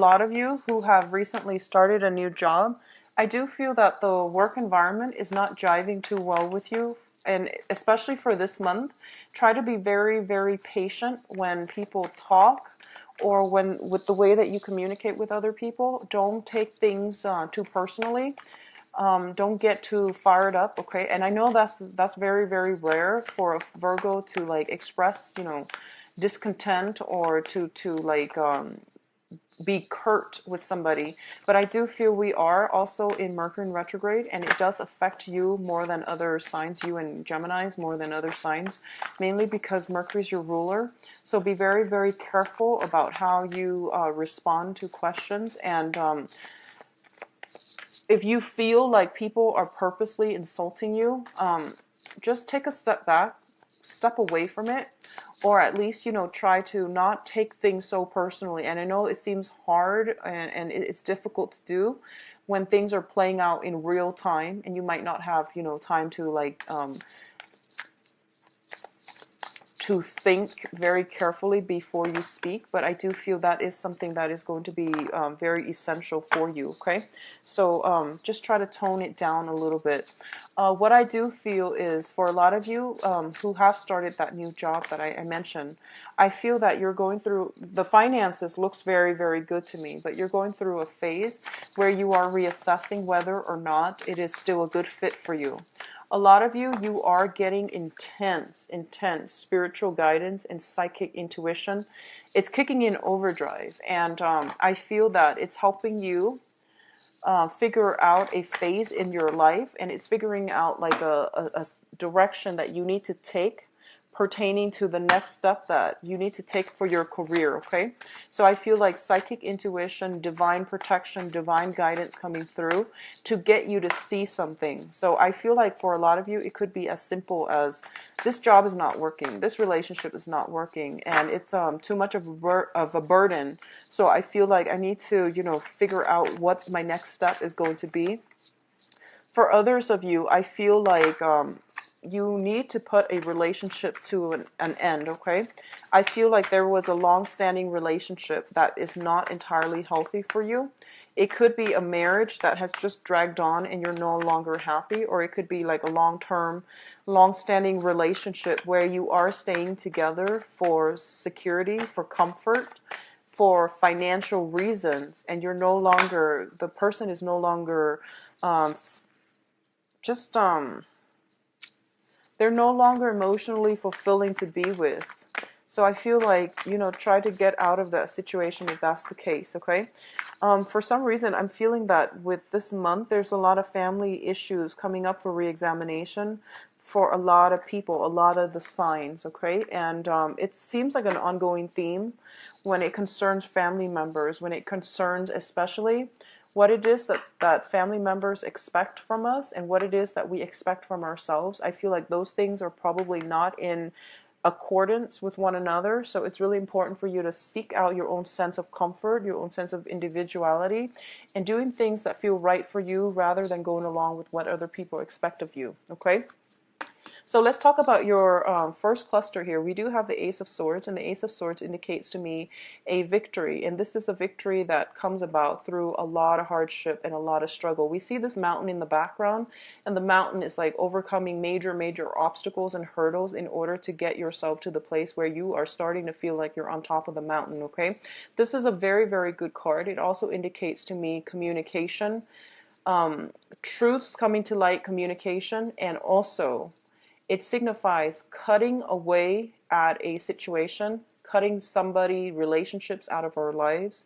A lot of you who have recently started a new job, I do feel that the work environment is not jiving too well with you. And especially for this month, try to be very, very patient when people talk or when with the way that you communicate with other people. Don't take things too personally. Don't get too fired up, okay? And I know that's very, very rare for a Virgo to like express, discontent or to like be curt with somebody. But I do feel we are also in Mercury in retrograde, and it does affect you more than other signs, you and Geminis more than other signs, mainly because Mercury is your ruler. So be very, very careful about how you respond to questions. And if you feel like people are purposely insulting you, just take a step back, step away from it, or at least, try to not take things so personally. And I know it seems hard and it's difficult to do when things are playing out in real time and you might not have, time to like, to think very carefully before you speak, but I do feel that is something that is going to be very essential for you, okay? So just try to tone it down a little bit. What I do feel is for a lot of you who have started that new job that I mentioned, I feel that you're going through, the finances looks very, very good to me, but you're going through a phase where you are reassessing whether or not it is still a good fit for you. A lot of you, you are getting intense spiritual guidance and psychic intuition. It's kicking in overdrive. And I feel that it's helping you figure out a phase in your life. And it's figuring out like a direction that you need to take pertaining to the next step that you need to take for your career, okay? So I feel like psychic intuition, divine protection, divine guidance coming through to get you to see something. So I feel like for a lot of you, it could be as simple as this job is not working, this relationship is not working, and it's too much of a burden. So I feel like I need to, figure out what my next step is going to be. For others of you, I feel like you need to put a relationship to an end, okay? I feel like there was a long-standing relationship that is not entirely healthy for you. It could be a marriage that has just dragged on and you're no longer happy, or it could be like a long-term, long-standing relationship where you are staying together for security, for comfort, for financial reasons, and you're no longer, the person is no longer just they're no longer emotionally fulfilling to be with. So I feel like, try to get out of that situation if that's the case, okay? For some reason, I'm feeling that with this month, there's a lot of family issues coming up for reexamination for a lot of people, a lot of the signs, okay? And it seems like an ongoing theme when it concerns family members, when it concerns especially what it is that family members expect from us and what it is that we expect from ourselves. I feel like those things are probably not in accordance with one another. So it's really important for you to seek out your own sense of comfort, your own sense of individuality, and doing things that feel right for you rather than going along with what other people expect of you, okay? So let's talk about your first cluster here. We do have the Ace of Swords, and the Ace of Swords indicates to me a victory. And this is a victory that comes about through a lot of hardship and a lot of struggle. We see this mountain in the background, and the mountain is like overcoming major, major obstacles and hurdles in order to get yourself to the place where you are starting to feel like you're on top of the mountain, okay? This is a very, very good card. It also indicates to me communication, truths coming to light, communication, and also it signifies cutting away at a situation, cutting somebody, relationships out of our lives,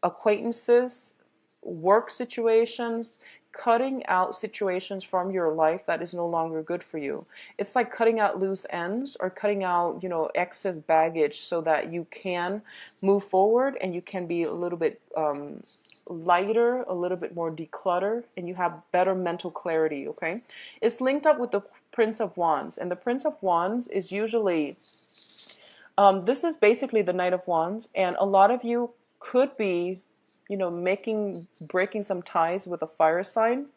acquaintances, work situations, cutting out situations from your life that is no longer good for you. It's like cutting out loose ends or cutting out, excess baggage so that you can move forward and you can be a little bit lighter, a little bit more decluttered, and you have better mental clarity, okay? It's linked up with the Prince of Wands, and the Prince of Wands is usually, this is basically the Knight of Wands, and a lot of you could be, breaking some ties with a fire sign,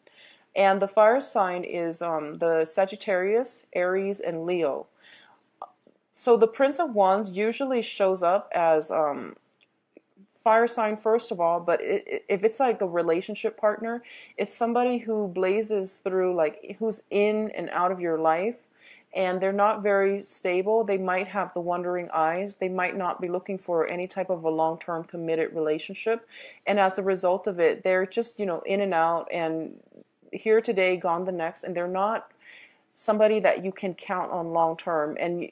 and the fire sign is the Sagittarius, Aries, and Leo. So the Prince of Wands usually shows up as fire sign first of all, but if it's like a relationship partner, it's somebody who blazes through, like who's in and out of your life, and they're not very stable. They might have the wandering eyes. They might not be looking for any type of a long-term committed relationship. And as a result of it, they're just, in and out and here today, gone the next, and they're not somebody that you can count on long term. And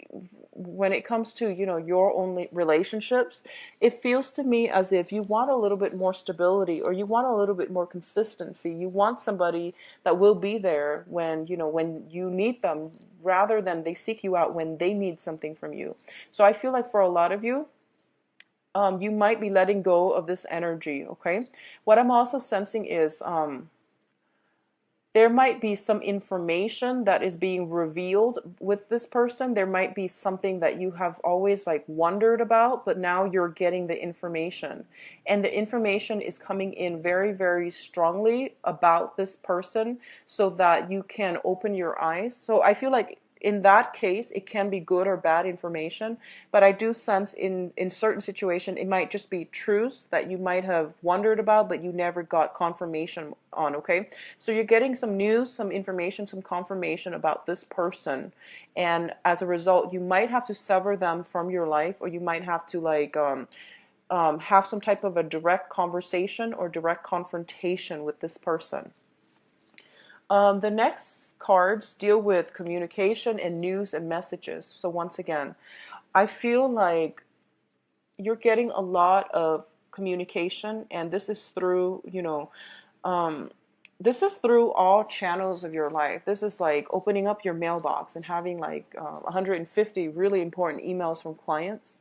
when it comes to, your own relationships, it feels to me as if you want a little bit more stability, or you want a little bit more consistency. You want somebody that will be there when, when you need them, rather than they seek you out when they need something from you. So I feel like for a lot of you, you might be letting go of this energy, okay? What I'm also sensing is, there might be some information that is being revealed with this person. There might be something that you have always like wondered about, but now you're getting the information. And the information is coming in very, very strongly about this person so that you can open your eyes. So I feel like in that case, it can be good or bad information, but I do sense in certain situations, it might just be truths that you might have wondered about, but you never got confirmation on, okay? So you're getting some news, some information, some confirmation about this person, and as a result, you might have to sever them from your life, or you might have to like have some type of a direct conversation or direct confrontation with this person. The next cards deal with communication and news and messages. So once again, I feel like you're getting a lot of communication, and this is through, this is through all channels of your life. This is like opening up your mailbox and having like 150 really important emails from clients.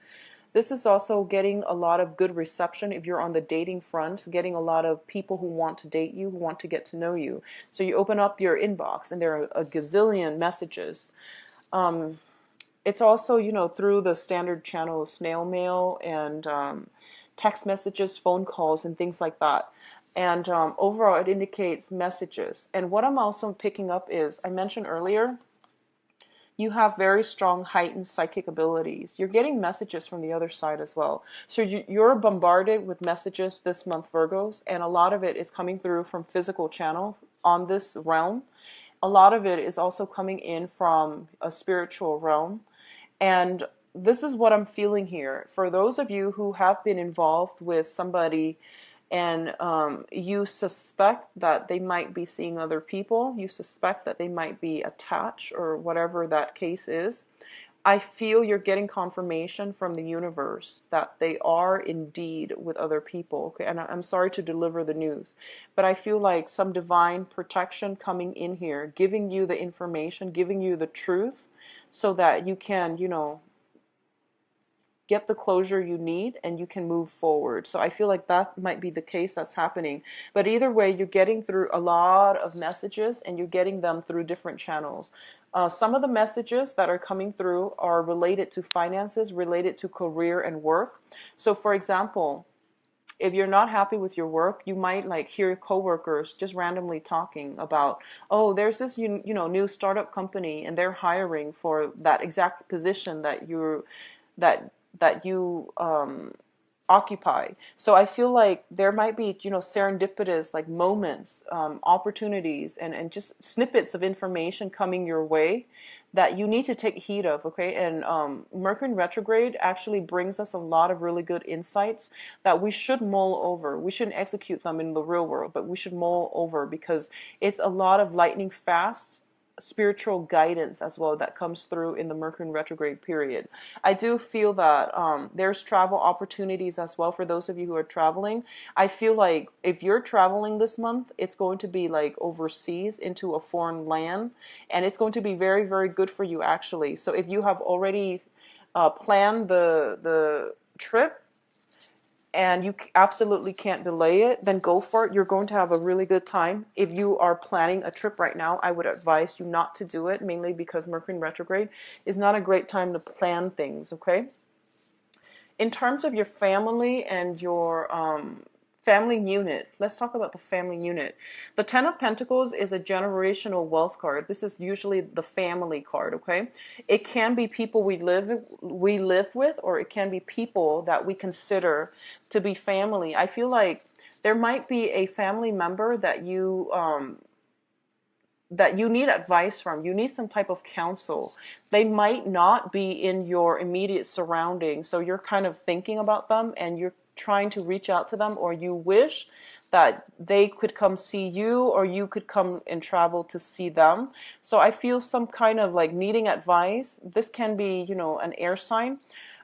This is also getting a lot of good reception if you're on the dating front, getting a lot of people who want to date you, who want to get to know you. So you open up your inbox and there are a gazillion messages. It's also, through the standard channels, snail mail and text messages, phone calls, and things like that. And overall, it indicates messages. And what I'm also picking up is, I mentioned earlier, you have very strong heightened psychic abilities. You're getting messages from the other side as well. So you're bombarded with messages this month, Virgos, and a lot of it is coming through from physical channel on this realm. A lot of it is also coming in from a spiritual realm. And this is what I'm feeling here. For those of you who have been involved with somebody and you suspect that they might be seeing other people, you suspect that they might be attached or whatever that case is, I feel you're getting confirmation from the universe that they are indeed with other people. Okay, and I'm sorry to deliver the news, but I feel like some divine protection coming in here, giving you the information, giving you the truth so that you can, get the closure you need and you can move forward. So I feel like that might be the case that's happening. But either way, you're getting through a lot of messages and you're getting them through different channels. Some of the messages that are coming through are related to finances, related to career and work. So for example, if you're not happy with your work, you might like hear coworkers just randomly talking about, oh, there's this new startup company and they're hiring for that exact position that you occupy. So I feel like there might be, serendipitous like moments, opportunities, and just snippets of information coming your way that you need to take heed of, okay? And Mercury in retrograde actually brings us a lot of really good insights that we should mull over. We shouldn't execute them in the real world, but we should mull over because it's a lot of lightning fast spiritual guidance as well that comes through in the Mercury in retrograde period. I do feel that there's travel opportunities as well for those of you who are traveling. I feel like if you're traveling this month, it's going to be like overseas into a foreign land, and it's going to be very, very good for you actually. So if you have already planned the trip, and you absolutely can't delay it, then go for it. You're going to have a really good time. If you are planning a trip right now, I would advise you not to do it, mainly because Mercury in retrograde is not a great time to plan things, okay? In terms of your family and your Family unit. Let's talk about the family unit. The Ten of Pentacles is a generational wealth card. This is usually the family card, okay? It can be people we live with, or it can be people that we consider to be family. I feel like there might be a family member that you need advice from. You need some type of counsel. They might not be in your immediate surroundings, so you're kind of thinking about them and you're trying to reach out to them, or you wish that they could come see you, or you could come and travel to see them. So I feel some kind of like needing advice. This can be, an air sign.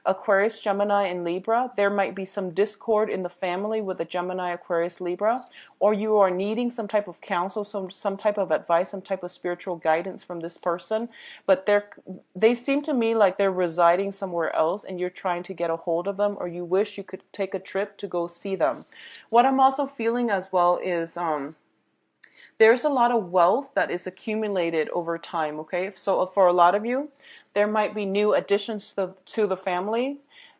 Aquarius, Gemini, and Libra. There might be some discord in the family with the Gemini, Aquarius, Libra, or you are needing some type of counsel, some type of advice, some type of spiritual guidance from this person, but they seem to me like they're residing somewhere else and you're trying to get a hold of them, or you wish you could take a trip to go see them. What I'm also feeling as well is there's a lot of wealth that is accumulated over time, okay? So for a lot of you, there might be new additions to the family.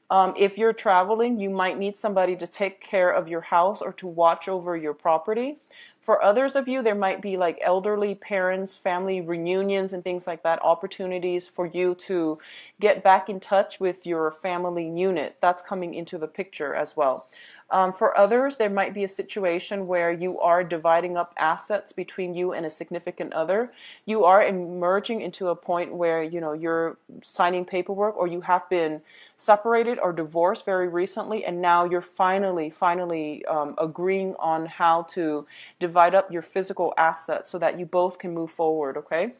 If you're traveling, you might need somebody to take care of your house or to watch over your property. For others of you, there might be like elderly parents, family reunions and things like that, opportunities for you to get back in touch with your family unit. That's coming into the picture as well. For others, there might be a situation where you are dividing up assets between you and a significant other. You are emerging into a point where, you're signing paperwork, or you have been separated or divorced very recently, and now you're finally agreeing on how to divide up your physical assets so that you both can move forward, okay?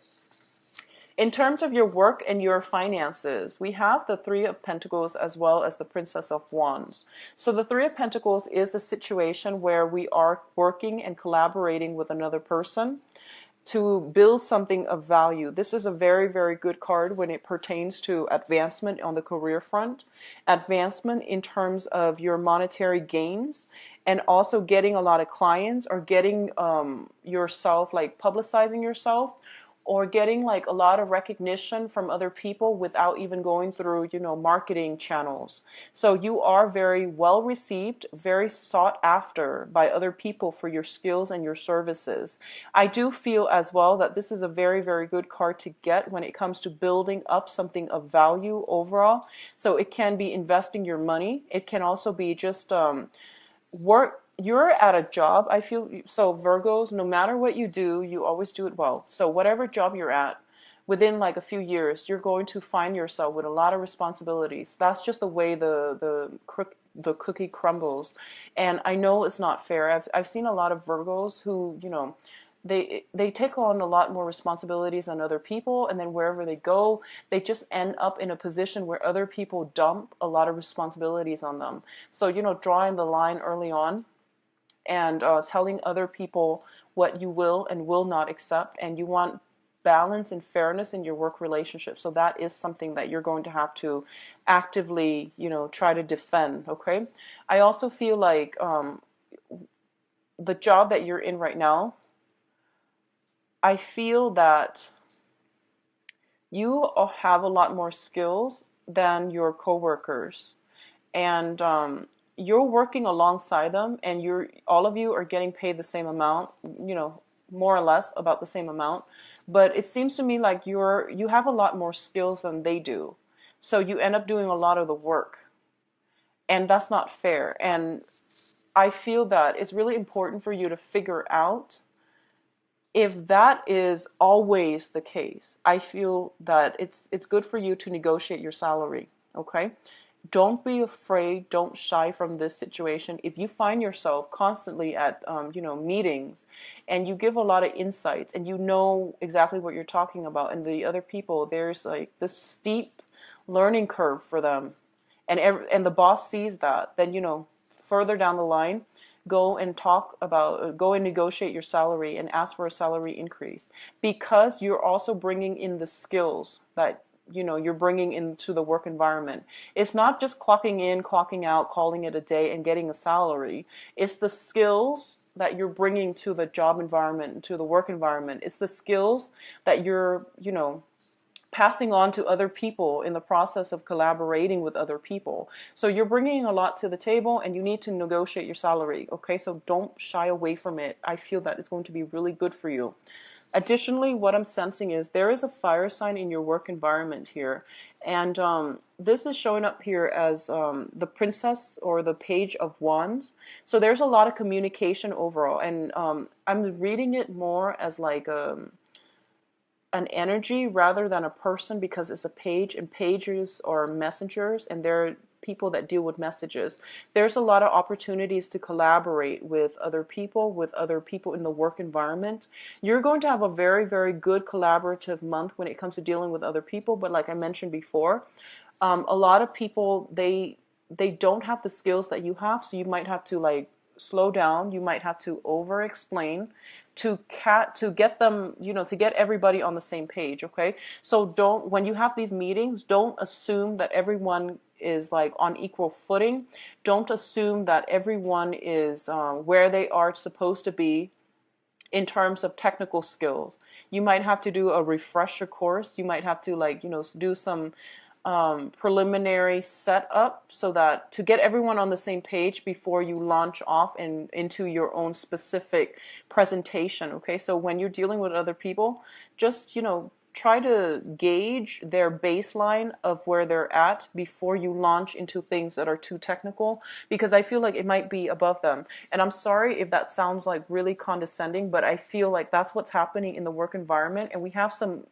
In terms of your work and your finances, we have the Three of Pentacles as well as the Princess of Wands. So the Three of Pentacles is a situation where we are working and collaborating with another person to build something of value. This is a very, very good card when it pertains to advancement on the career front, advancement in terms of your monetary gains, and also getting a lot of clients, or getting yourself, like publicizing yourself, or getting like a lot of recognition from other people without even going through, marketing channels. So you are very well received, very sought after by other people for your skills and your services. I do feel as well that this is a very, very good card to get when it comes to building up something of value overall. So it can be investing your money. It can also be just work. You're at a job, I feel. So Virgos, no matter what you do, you always do it well. So whatever job you're at, within like a few years, you're going to find yourself with a lot of responsibilities. That's just the way the cookie crumbles. And I know it's not fair. I've seen a lot of Virgos who, they take on a lot more responsibilities than other people, and then wherever they go, they just end up in a position where other people dump a lot of responsibilities on them. So, drawing the line early on, and telling other people what you will and will not accept, and you want balance and fairness in your work relationship. So that is something that you're going to have to actively, try to defend, okay? I also feel like the job that you're in right now, I feel that you have a lot more skills than your coworkers, and you're working alongside them, and all of you are getting paid the same amount, more or less about the same amount. But it seems to me like you have a lot more skills than they do, so you end up doing a lot of the work, and that's not fair. And I feel that it's really important for you to figure out if that is always the case. I feel that it's good for you to negotiate your salary, okay? Don't be afraid. Don't shy from this situation. If you find yourself constantly at, meetings, and you give a lot of insights, and you know exactly what you're talking about, and the other people, there's like this steep learning curve for them, and the boss sees that, then, further down the line, go and negotiate your salary and ask for a salary increase, because you're also bringing in the skills that you're bringing into the work environment. It's not just clocking in, clocking out, calling it a day and getting a salary. It's the skills that you're bringing to the job environment, to the work environment. It's the skills that you're, passing on to other people in the process of collaborating with other people. So you're bringing a lot to the table and you need to negotiate your salary. Okay, so don't shy away from it. I feel that it's going to be really good for you. Additionally, what I'm sensing is there is a fire sign in your work environment here. And this is showing up here as the princess or the page of wands. So there's a lot of communication overall. And I'm reading it more as like an energy rather than a person, because it's a page, and pages are messengers, and they're people that deal with messages. There's a lot of opportunities to collaborate with other people in the work environment. You're going to have a very, very good collaborative month when it comes to dealing with other people. But like I mentioned before, a lot of people, they don't have the skills that you have, so you might have to like slow down. You might have to over explain to get them, to get everybody on the same page. Okay, so don't, when you have these meetings, don't assume that everyone is like on equal footing. Don't assume that everyone is where they are supposed to be in terms of technical skills. You might have to do a refresher course. You might have to like, do some preliminary setup so that to get everyone on the same page before you launch off into your own specific presentation. Okay, so when you're dealing with other people, just try to gauge their baseline of where they're at before you launch into things that are too technical, because I feel like it might be above them. And I'm sorry if that sounds like really condescending, but I feel like that's what's happening in the work environment, and we have some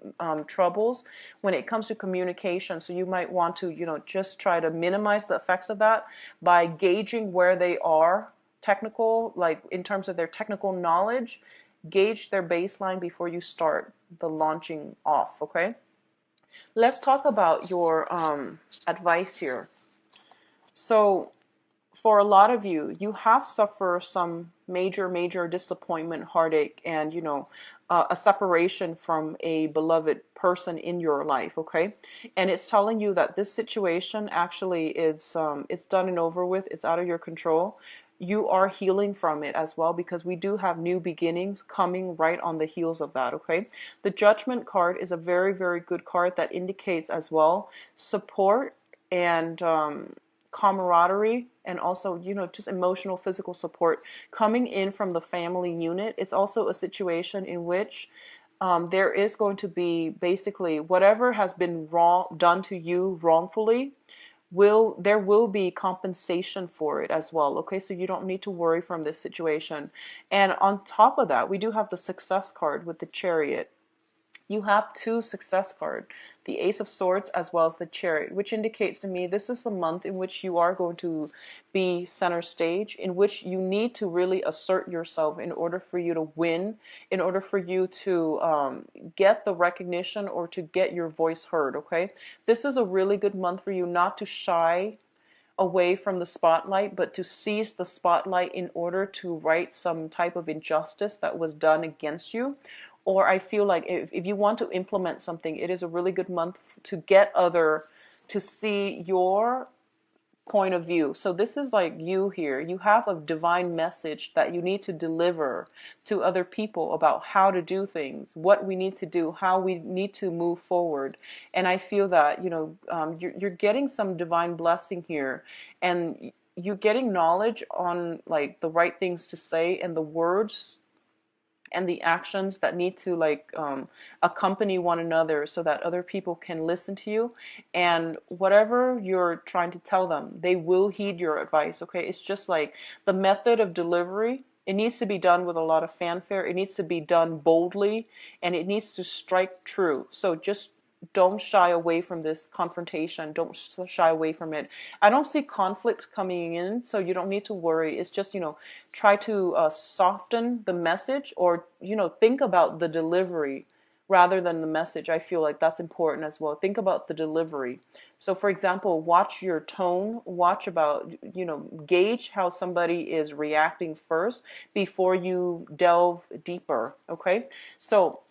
troubles when it comes to communication. So you might want to, just try to minimize the effects of that by gauging where they are technical, like in terms of their technical knowledge. Gauge their baseline before you start the launching off. Okay, let's talk about your advice here. So for a lot of you, you have suffered some major disappointment, heartache, and a separation from a beloved person in your life. Okay, and it's telling you that this situation actually is it's done and over with. It's out of your control. You are healing from it as well, because we do have new beginnings coming right on the heels of that. Okay, the Judgment card is a very, very good card that indicates as well support and camaraderie, and also just emotional, physical support coming in from the family unit. It's also a situation in which there is going to be basically whatever has been done to you wrongfully, there will be compensation for it as well. Okay, so you don't need to worry from this situation. And on top of that, we do have the Success card with the Chariot. You have two success cards, the Ace of Swords as well as the Chariot, which indicates to me this is the month in which you are going to be center stage, in which you need to really assert yourself in order for you to win, in order for you to get the recognition or to get your voice heard. Okay, this is a really good month for you not to shy away from the spotlight, but to seize the spotlight in order to right some type of injustice that was done against you. Or I feel like if you want to implement something, it is a really good month to get to see your point of view. So this is like you here. You have a divine message that you need to deliver to other people about how to do things, what we need to do, how we need to move forward. And I feel that, you're getting some divine blessing here, and you're getting knowledge on like the right things to say and the words and the actions that need to like accompany one another so that other people can listen to you, and whatever you're trying to tell them, they will heed your advice. Okay, it's just like the method of delivery. It needs to be done with a lot of fanfare. It needs to be done boldly, and it needs to strike true. So just don't shy away from this confrontation. Don't shy away from it. I don't see conflicts coming in, so you don't need to worry. It's just, try to soften the message, or, think about the delivery rather than the message. I feel like that's important as well. Think about the delivery. So, for example, watch your tone, watch about, gauge how somebody is reacting first before you delve deeper. Okay. So,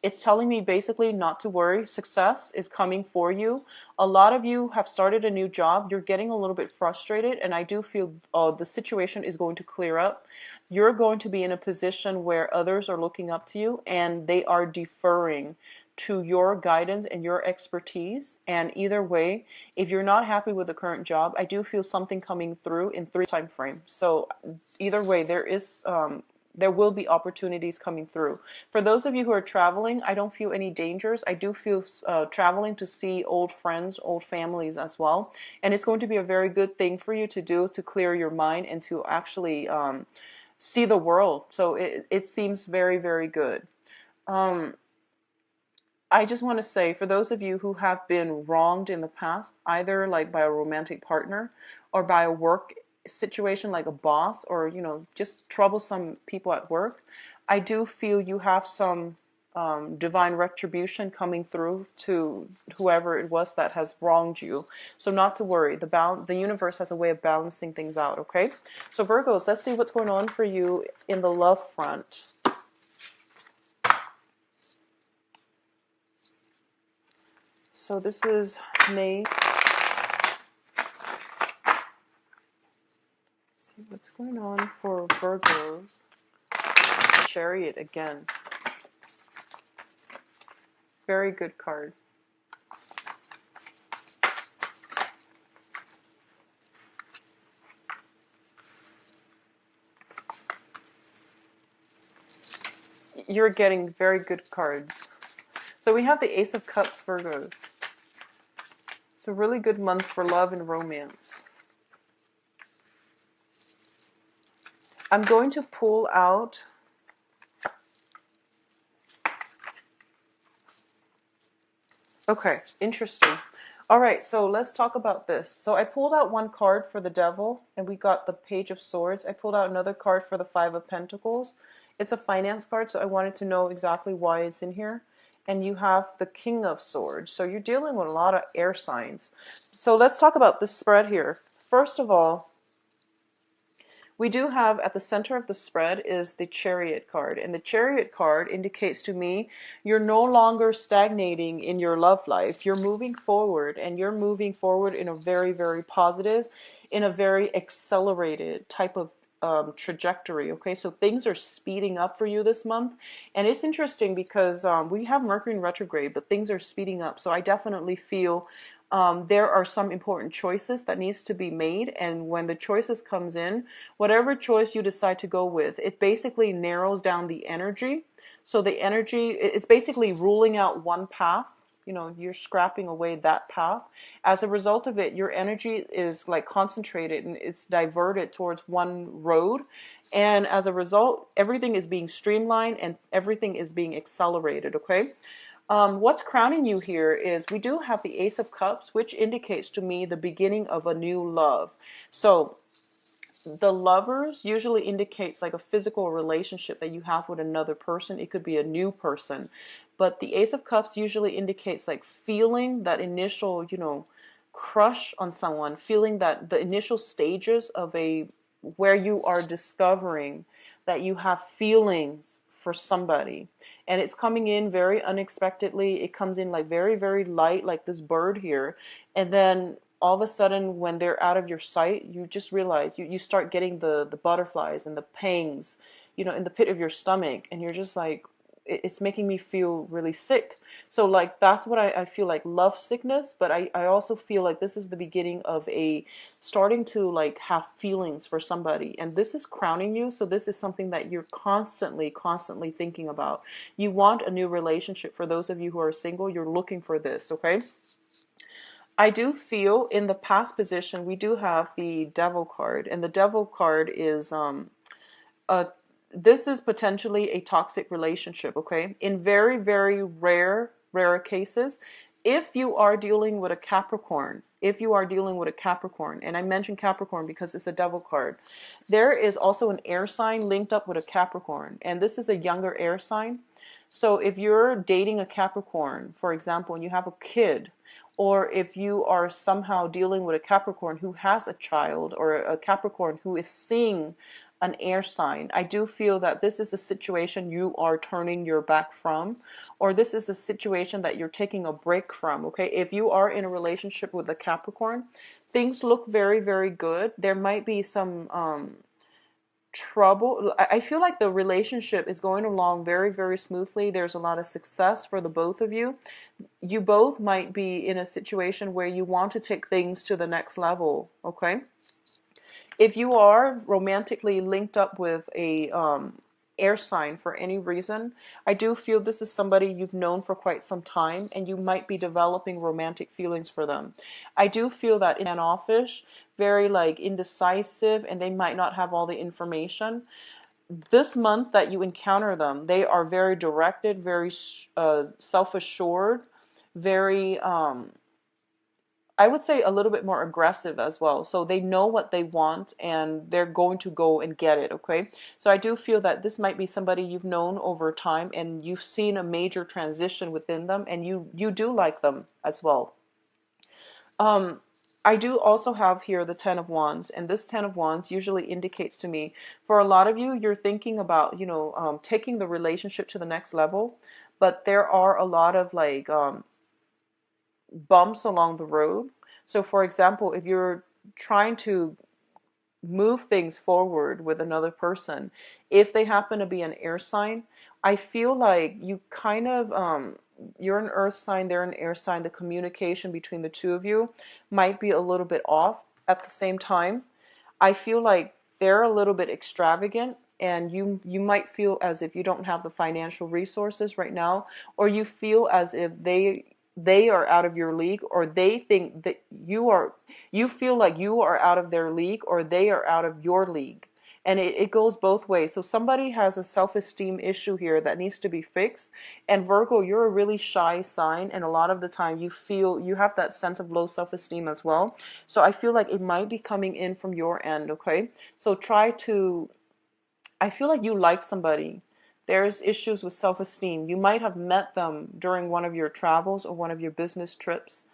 it's telling me basically not to worry. Success is coming for you. A lot of you have started a new job. You're getting a little bit frustrated, and I do feel the situation is going to clear up. You're going to be in a position where others are looking up to you, and they are deferring to your guidance and your expertise. And either way, if you're not happy with the current job, I do feel something coming through in 3 time frame. So either way, there will be opportunities coming through. For those of you who are traveling, I don't feel any dangers. I do feel traveling to see old friends, old families as well. And it's going to be a very good thing for you to do to clear your mind and to actually see the world. So it seems very, very good. I just want to say, for those of you who have been wronged in the past, either like by a romantic partner or by a work situation like a boss, or just troublesome people at work, I do feel you have some divine retribution coming through to whoever it was that has wronged you. So not to worry, the universe has a way of balancing things out. Okay, so Virgos, let's see what's going on for you in the love front. So this is May. See what's going on for Virgos. Chariot again. Very good card. You're getting very good cards. So we have the Ace of Cups, Virgos. It's a really good month for love and romance. I'm going to pull out okay, interesting. All right, so let's talk about this. So I pulled out one card for the Devil, and we got the Page of Swords. I pulled out another card for the Five of Pentacles. It's a finance card, so I wanted to know exactly why it's in here. And you have the King of Swords. So you're dealing with a lot of air signs. So let's talk about this spread here. First of all, we do have at the center of the spread is the Chariot card. And the Chariot card indicates to me you're no longer stagnating in your love life. You're moving forward, and you're moving forward in a very, very positive, in a very accelerated type of trajectory. Okay, so things are speeding up for you this month. And it's interesting because we have Mercury in retrograde, but things are speeding up. So I definitely feel there are some important choices that needs to be made, and when the choices comes in, whatever choice you decide to go with, it basically narrows down the energy. So the energy, it's basically ruling out one path. You're scrapping away that path. As a result of it, your energy is like concentrated and it's diverted towards one road. And as a result, everything is being streamlined and everything is being accelerated. Okay. What's crowning you here is we do have the Ace of Cups, which indicates to me the beginning of a new love. So the Lovers usually indicates like a physical relationship that you have with another person. It could be a new person. But the Ace of Cups usually indicates like feeling that initial, crush on someone, feeling that the initial stages of where you are discovering that you have feelings for somebody. And it's coming in very unexpectedly. It comes in like very, very light, like this bird here. And then all of a sudden, when they're out of your sight, you just realize you start getting the butterflies and the pangs, in the pit of your stomach. And you're just like, it's making me feel really sick. So like, that's what I feel like, love sickness. But I also feel like this is the beginning of starting to like have feelings for somebody. And this is crowning you. So this is something that you're constantly thinking about. You want a new relationship. For those of you who are single, you're looking for this. Okay. I do feel in the past position, we do have the Devil card, and the Devil card is this is potentially a toxic relationship. Okay, in very, very rare cases, if you are dealing with a Capricorn, and I mentioned Capricorn because it's a Devil card, there is also an air sign linked up with a Capricorn, and this is a younger air sign. So if you're dating a Capricorn, for example, and you have a kid, or if you are somehow dealing with a Capricorn who has a child, or a Capricorn who is seeing an air sign, I do feel that this is a situation you are turning your back from, or this is a situation that you're taking a break from. Okay, if you are in a relationship with a Capricorn, things look very, very good. There might be some trouble. I feel like the relationship is going along very, very smoothly. There's a lot of success for the both of you. You both might be in a situation where you want to take things to the next level, okay? If you are romantically linked up with a air sign for any reason, I do feel this is somebody you've known for quite some time and you might be developing romantic feelings for them. I do feel that in an office, very like indecisive, and they might not have all the information. This month that you encounter them, they are very directed, very self-assured, very I would say a little bit more aggressive as well. So they know what they want and they're going to go and get it, okay? So I do feel that this might be somebody you've known over time and you've seen a major transition within them, and you do like them as well. Um, I do also have here the Ten of Wands, and this Ten of Wands usually indicates to me, for a lot of you, you're thinking about, taking the relationship to the next level, but there are a lot of like bumps along the road. So, for example, if you're trying to move things forward with another person, if they happen to be an air sign, I feel like you kind of, you're an earth sign, they're an air sign. The communication between the two of you might be a little bit off. At the same time, I feel like they're a little bit extravagant, and you might feel as if you don't have the financial resources right now, or you feel as if they are out of your league, or they think that you feel like you are out of their league, or they are out of your league. And it goes both ways. So somebody has a self-esteem issue here that needs to be fixed. And Virgo, you're a really shy sign, and a lot of the time you feel you have that sense of low self-esteem as well. So I feel like it might be coming in from your end, okay? So I feel like you like somebody. There's issues with self-esteem. You might have met them during one of your travels or one of your business trips.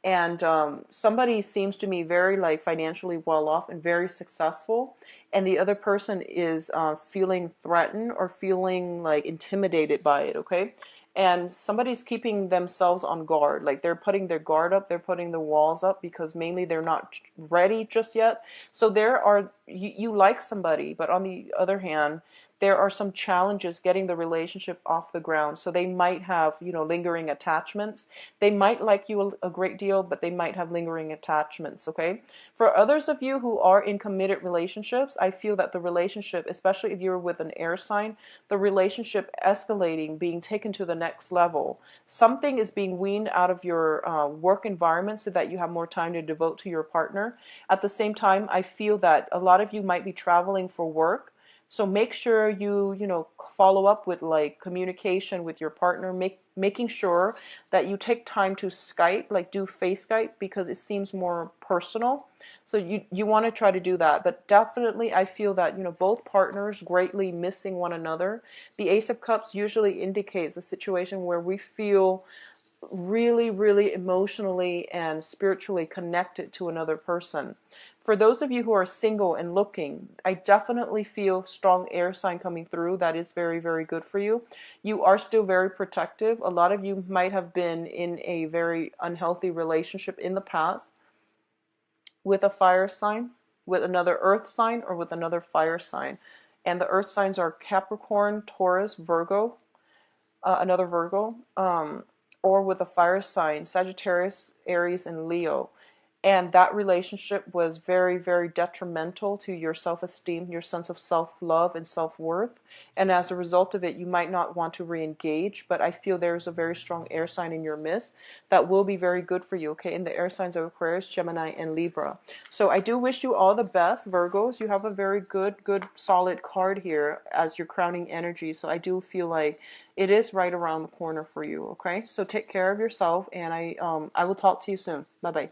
And somebody seems to me very like financially well off and very successful, and the other person is feeling threatened or feeling like intimidated by it, okay? And somebody's keeping themselves on guard, like they're putting their guard up, they're putting the walls up because mainly they're not ready just yet. So you like somebody, but on the other hand, there are some challenges getting the relationship off the ground. So they might have, lingering attachments. They might like you a great deal, but they might have lingering attachments, okay? For others of you who are in committed relationships, I feel that the relationship, especially if you're with an air sign, the relationship escalating, being taken to the next level. Something is being weaned out of your work environment so that you have more time to devote to your partner. At the same time, I feel that a lot of you might be traveling for work. So make sure you follow up with like communication with your partner, making sure that you take time to Skype, like do face Skype, because it seems more personal. So you want to try to do that. But definitely I feel that, both partners greatly missing one another. The Ace of Cups usually indicates a situation where we feel really, really emotionally and spiritually connected to another person. For those of you who are single and looking, I definitely feel strong air sign coming through. That is very, very good for you. You are still very protective. A lot of you might have been in a very unhealthy relationship in the past with a fire sign, with another earth sign, or with another fire sign. And the earth signs are Capricorn, Taurus, Virgo, another Virgo, or with a fire sign, Sagittarius, Aries, and Leo. And that relationship was very, very detrimental to your self-esteem, your sense of self-love and self-worth. And as a result of it, you might not want to re-engage, but I feel there's a very strong air sign in your midst that will be very good for you, okay? In the air signs of Aquarius, Gemini, and Libra. So I do wish you all the best, Virgos. You have a very good, solid card here as your crowning energy. So I do feel like it is right around the corner for you, okay? So take care of yourself, and I will talk to you soon. Bye-bye.